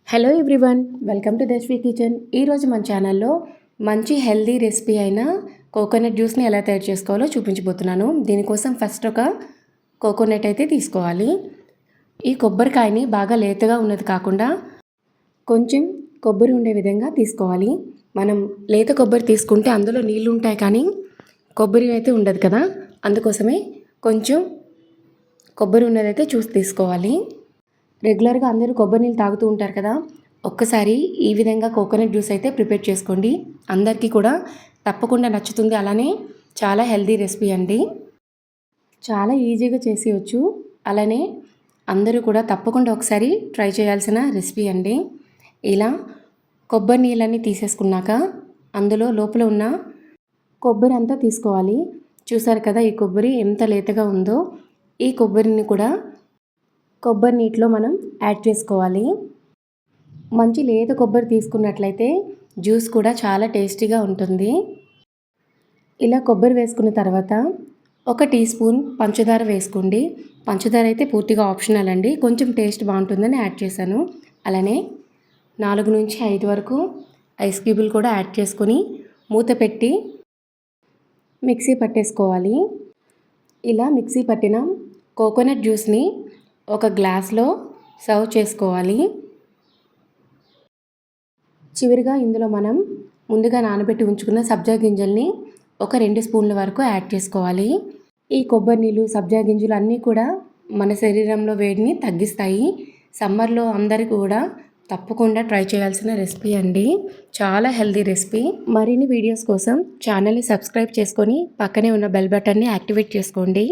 Hello everyone, welcome to దశ్వి kitchen. ఈరోజు మన ఛానల్లో మంచి హెల్దీ రెసిపీ అయిన కోకోనట్ జ్యూస్ని ఎలా తయారు చేసుకోవాలో చూపించబోతున్నాను. దీనికోసం ఫస్ట్ ఒక కోకోనట్ అయితే తీసుకోవాలి. ఈ కొబ్బరికాయని బాగా లేతగా ఉన్నది కాకుండా కొంచెం కొబ్బరి ఉండే విధంగా తీసుకోవాలి. మనం లేత కొబ్బరి తీసుకుంటే అందులో నీళ్ళు ఉంటాయి కానీ కొబ్బరి అయితే ఉండదు కదా, అందుకోసమే కొంచెం కొబ్బరి ఉన్నదైతే చూసి తీసుకోవాలి. రెగ్యులర్గా అందరూ కొబ్బరి నీళ్ళు తాగుతూ ఉంటారు కదా, ఒక్కసారి ఈ విధంగా కోకోనట్ జ్యూస్ అయితే ప్రిపేర్ చేసుకోండి. అందరికీ కూడా తప్పకుండా నచ్చుతుంది. అలానే చాలా హెల్దీ రెసిపీ అండి, చాలా ఈజీగా చేసేయచ్చు. అలానే అందరూ కూడా తప్పకుండా ఒకసారి ట్రై చేయాల్సిన రెసిపీ అండి. ఇలా కొబ్బరి నీళ్ళని తీసేసుకున్నాక అందులో లోపల ఉన్న కొబ్బరి అంతా తీసుకోవాలి. చూసారు కదా ఈ కొబ్బరి ఎంత లేతగా ఉందో. ఈ కొబ్బరిని కూడా కొబ్బరి నీటిలో మనం యాడ్ చేసుకోవాలి. మంచి లేత కొబ్బరి తీసుకున్నట్లయితే జ్యూస్ కూడా చాలా టేస్టీగా ఉంటుంది. ఇలా కొబ్బరి వేసుకున్న తర్వాత 1 టీ స్పూన్ పంచదార వేసుకోండి. పంచదార అయితే పూర్తిగా ఆప్షనల్ అండి, కొంచెం టేస్ట్ బాగుంటుందని యాడ్ చేశాను. అలానే 4 నుంచి 5 వరకు ఐస్ క్యూబులు కూడా యాడ్ చేసుకొని మూత పెట్టి మిక్సీ పట్టేసుకోవాలి. ఇలా మిక్సీ పట్టిన కోకోనట్ జ్యూస్ని ఒక గ్లాస్లో సర్వ్ చేసుకోవాలి. చివరిగా ఇందులో మనం ముందుగా నానబెట్టి ఉంచుకున్న సబ్జా గింజల్ని ఒక 2 స్పూన్ల వరకు యాడ్ చేసుకోవాలి. ఈ కొబ్బరి నీళ్ళు, సబ్జా గింజలు అన్నీ కూడా మన శరీరంలో వేడిని తగ్గిస్తాయి. సమ్మర్లో అందరికీ కూడా తప్పకుండా ట్రై చేయాల్సిన రెసిపీ అండి, చాలా హెల్దీ రెసిపీ. మరిన్ని వీడియోస్ కోసం ఛానల్ని సబ్స్క్రైబ్ చేసుకొని పక్కనే ఉన్న బెల్ బటన్ని యాక్టివేట్ చేసుకోండి.